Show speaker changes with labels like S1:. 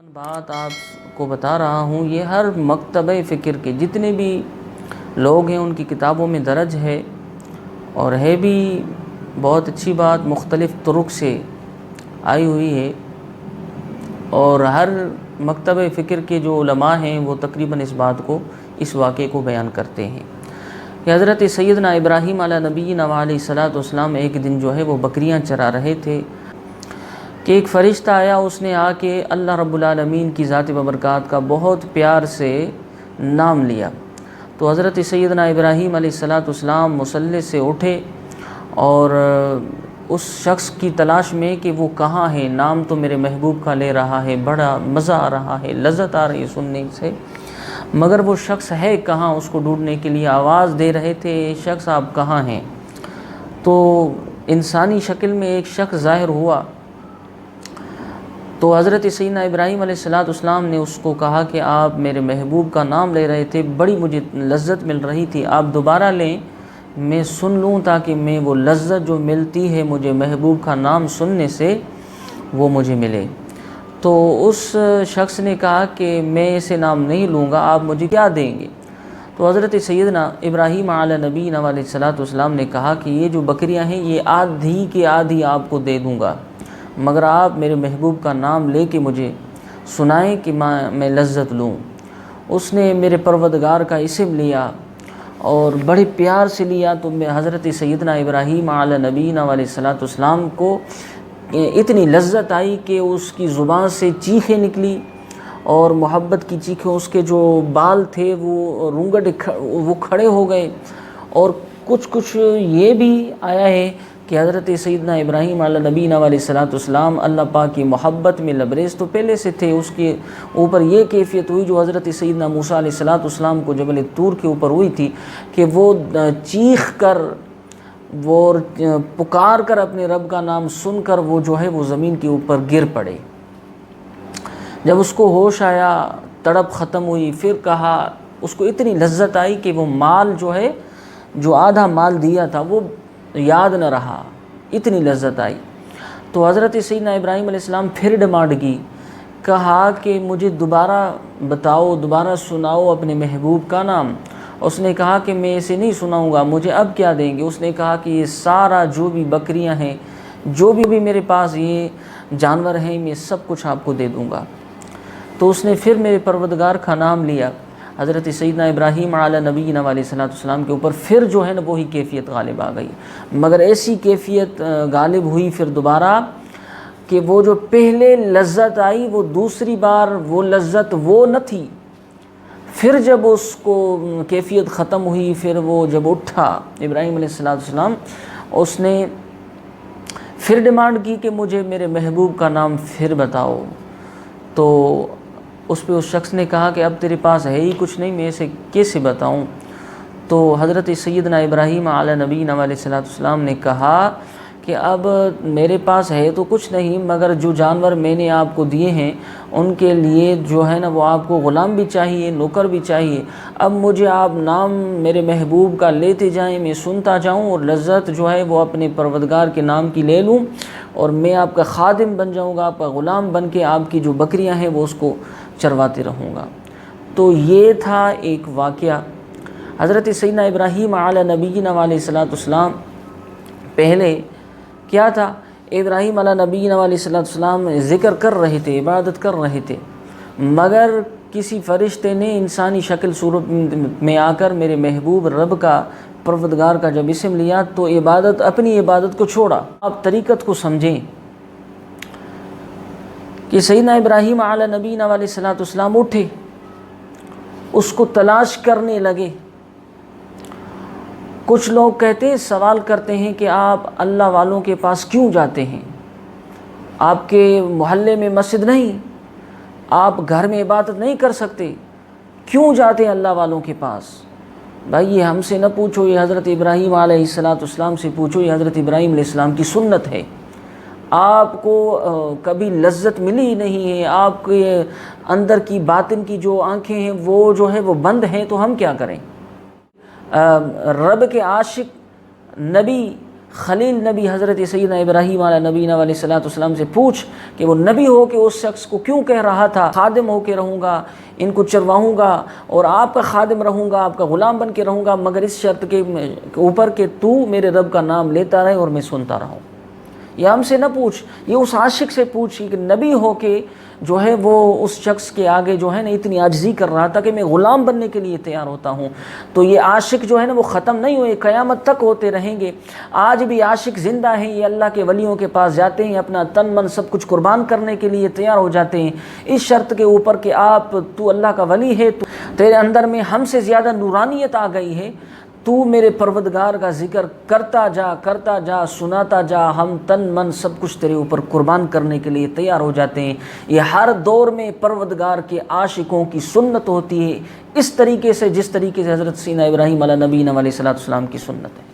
S1: بات آپ کو بتا رہا ہوں، یہ ہر مکتبہ فکر کے جتنے بھی لوگ ہیں ان کی کتابوں میں درج ہے، اور ہے بھی بہت اچھی بات، مختلف طرق سے آئی ہوئی ہے، اور ہر مکتبہ فکر کے جو علماء ہیں وہ تقریباً اس بات کو، اس واقعے کو بیان کرتے ہیں کہ حضرت سیدنا ابراہیم علیہ نبینا علیہ الصلوۃ والسلام ایک دن جو ہے وہ بکریاں چرا رہے تھے کہ ایک فرشتہ آیا، اس نے آ کے اللہ رب العالمین کی ذات ببرکات کا بہت پیار سے نام لیا۔ تو حضرت سیدنا ابراہیم علیہ الصلوۃ والسلام مصلی سے اٹھے اور اس شخص کی تلاش میں کہ وہ کہاں ہے، نام تو میرے محبوب کا لے رہا ہے، بڑا مزہ آ رہا ہے، لذت آ رہی ہے سننے سے، مگر وہ شخص ہے کہاں، اس کو ڈھونڈنے کے لیے آواز دے رہے تھے، شخص آپ کہاں ہیں؟ تو انسانی شکل میں ایک شخص ظاہر ہوا، تو حضرت سیدنا ابراہیم علیہ السلام نے اس کو کہا کہ آپ میرے محبوب کا نام لے رہے تھے، بڑی مجھے لذت مل رہی تھی، آپ دوبارہ لیں، میں سن لوں تاکہ میں وہ لذت جو ملتی ہے مجھے محبوب کا نام سننے سے وہ مجھے ملے۔ تو اس شخص نے کہا کہ میں اسے نام نہیں لوں گا، آپ مجھے کیا دیں گے؟ تو حضرت سیدنا ابراہیم علیہ نبینا علیہ الصلوۃ والسلام نے کہا کہ یہ جو بکریاں ہیں یہ آدھی کی آدھی آپ کو دے دوں گا، مگر آپ میرے محبوب کا نام لے کے مجھے سنائیں کہ میں لذت لوں۔ اس نے میرے پروردگار کا اسم لیا اور بڑے پیار سے لیا، تو میں حضرت سیدنا ابراہیم علیہ نبینا علیہ الصلوۃ والسلام کو اتنی لذت آئی کہ اس کی زبان سے چیخیں نکلی، اور محبت کی چیخیں، اس کے جو بال تھے وہ رونگٹ وہ کھڑے ہو گئے، اور کچھ یہ بھی آیا ہے کہ حضرت سیدنا ابراہیم علیہ نبینا علیہ الصلوۃ والسلام اللہ پاک کی محبت میں لبریز تو پہلے سے تھے، اس کے اوپر یہ کیفیت ہوئی جو حضرت سیدنا موسیٰ علیہ الصلوۃ والسلام کو جبل طور کے اوپر ہوئی تھی کہ وہ چیخ کر، وہ پکار کر اپنے رب کا نام سن کر وہ جو ہے وہ زمین کے اوپر گر پڑے۔ جب اس کو ہوش آیا، تڑپ ختم ہوئی، پھر کہا، اس کو اتنی لذت آئی کہ وہ مال جو ہے، جو آدھا مال دیا تھا وہ یاد نہ رہا، اتنی لذت آئی۔ تو حضرت سیدنا ابراہیم علیہ السلام پھر ڈیمانڈ کی، کہا کہ مجھے دوبارہ بتاؤ، دوبارہ سناؤ اپنے محبوب کا نام۔ اس نے کہا کہ میں اسے نہیں سناؤں گا، مجھے اب کیا دیں گے؟ اس نے کہا کہ یہ سارا جو بھی بکریاں ہیں، جو بھی میرے پاس یہ جانور ہیں، میں سب کچھ آپ کو دے دوں گا۔ تو اس نے پھر میرے پروردگار کا نام لیا، حضرت سیدنا ابراہیم علیہ نبینا علیہ الصلوۃ والسلام کے اوپر پھر جو ہے نا وہی کیفیت غالب آ گئی، مگر ایسی کیفیت غالب ہوئی پھر دوبارہ کہ وہ جو پہلے لذت آئی وہ دوسری بار وہ لذت وہ نہ تھی۔ پھر جب اس کو کیفیت ختم ہوئی، پھر وہ جب اٹھا ابراہیم علیہ الصلوۃ والسلام، اس نے پھر ڈیمانڈ کی کہ مجھے میرے محبوب کا نام پھر بتاؤ۔ تو اس پہ اس شخص نے کہا کہ اب تیرے پاس ہے ہی کچھ نہیں، میں اسے کیسے بتاؤں؟ تو حضرت سیدنا ابراہیم علیہ نبینا علیہ الصلوۃ والسلام نے کہا کہ اب میرے پاس ہے تو کچھ نہیں، مگر جو جانور میں نے آپ کو دیے ہیں ان کے لیے جو ہے نا وہ آپ کو غلام بھی چاہیے، نوکر بھی چاہیے، اب مجھے آپ نام میرے محبوب کا لیتے جائیں، میں سنتا جاؤں، اور لذت جو ہے وہ اپنے پروردگار کے نام کی لے لوں، اور میں آپ کا خادم بن جاؤں گا، آپ کا غلام بن کے آپ کی جو بکریاں ہیں وہ اس کو چرواتے رہوں گا۔ تو یہ تھا ایک واقعہ۔ حضرت سیدنا ابراہیم علیہ نبینا علیہ الصلوۃ والسلام پہلے کیا تھا، ابراہیم علیہ نبینا علیہ الصلوۃ والسلام ذکر کر رہے تھے، عبادت کر رہے تھے، مگر کسی فرشتے نے انسانی شکل صورت میں آ کر میرے محبوب رب کا، پروردگار کا جب اسم لیا تو عبادت، اپنی عبادت کو چھوڑا۔ آپ طریقت کو سمجھیں کہ سیدنا ابراہیم علیہ نبینا علیہ الصلوۃ والسلام اٹھے، اس کو تلاش کرنے لگے۔ کچھ لوگ کہتے ہیں، سوال کرتے ہیں کہ آپ اللہ والوں کے پاس کیوں جاتے ہیں؟ آپ کے محلے میں مسجد نہیں، آپ گھر میں عبادت نہیں کر سکتے، کیوں جاتے ہیں اللہ والوں کے پاس؟ بھائی یہ ہم سے نہ پوچھو، یہ حضرت ابراہیم علیہ الصلوۃ والسلام سے پوچھو، یہ حضرت ابراہیم علیہ السلام کی سنت ہے۔ آپ کو کبھی لذت ملی ہی نہیں ہے، آپ کے اندر کی باطن کی جو آنکھیں ہیں وہ جو ہے وہ بند ہیں، تو ہم کیا کریں؟ رب کے عاشق نبی خلیل نبی حضرت سیدنا ابراہیم علیہ نبینا علیہ الصلوۃ والسلام سے پوچھ کہ وہ نبی ہو کے اس شخص کو کیوں کہہ رہا تھا خادم ہو کے رہوں گا، ان کو چرواؤں گا اور آپ کا خادم رہوں گا، آپ کا غلام بن کے رہوں گا، مگر اس شرط کے اوپر کہ تو میرے رب کا نام لیتا رہے اور میں سنتا رہوں۔ یہ ہم سے نہ پوچھ، یہ اس عاشق سے پوچھ کہ نبی ہو کے جو ہے وہ اس شخص کے آگے جو ہے نا اتنی عاجزی کر رہا تھا کہ میں غلام بننے کے لیے تیار ہوتا ہوں۔ تو یہ عاشق جو ہے نا وہ ختم نہیں ہوئے، قیامت تک ہوتے رہیں گے۔ آج بھی عاشق زندہ ہیں، یہ اللہ کے ولیوں کے پاس جاتے ہیں، اپنا تن من سب کچھ قربان کرنے کے لیے تیار ہو جاتے ہیں، اس شرط کے اوپر کہ تو اللہ کا ولی ہے، تیرے اندر میں ہم سے زیادہ نورانیت آ گئی ہے، تو میرے پروردگار کا ذکر کرتا جا سناتا جا، ہم تن من سب کچھ تیرے اوپر قربان کرنے کے لیے تیار ہو جاتے ہیں۔ یہ ہر دور میں پروردگار کے عاشقوں کی سنت ہوتی ہے، اس طریقے سے جس طریقے سے حضرت سیدنا ابراہیم علیہ نبینا علیہ الصلوۃ والسلام کی سنت ہے۔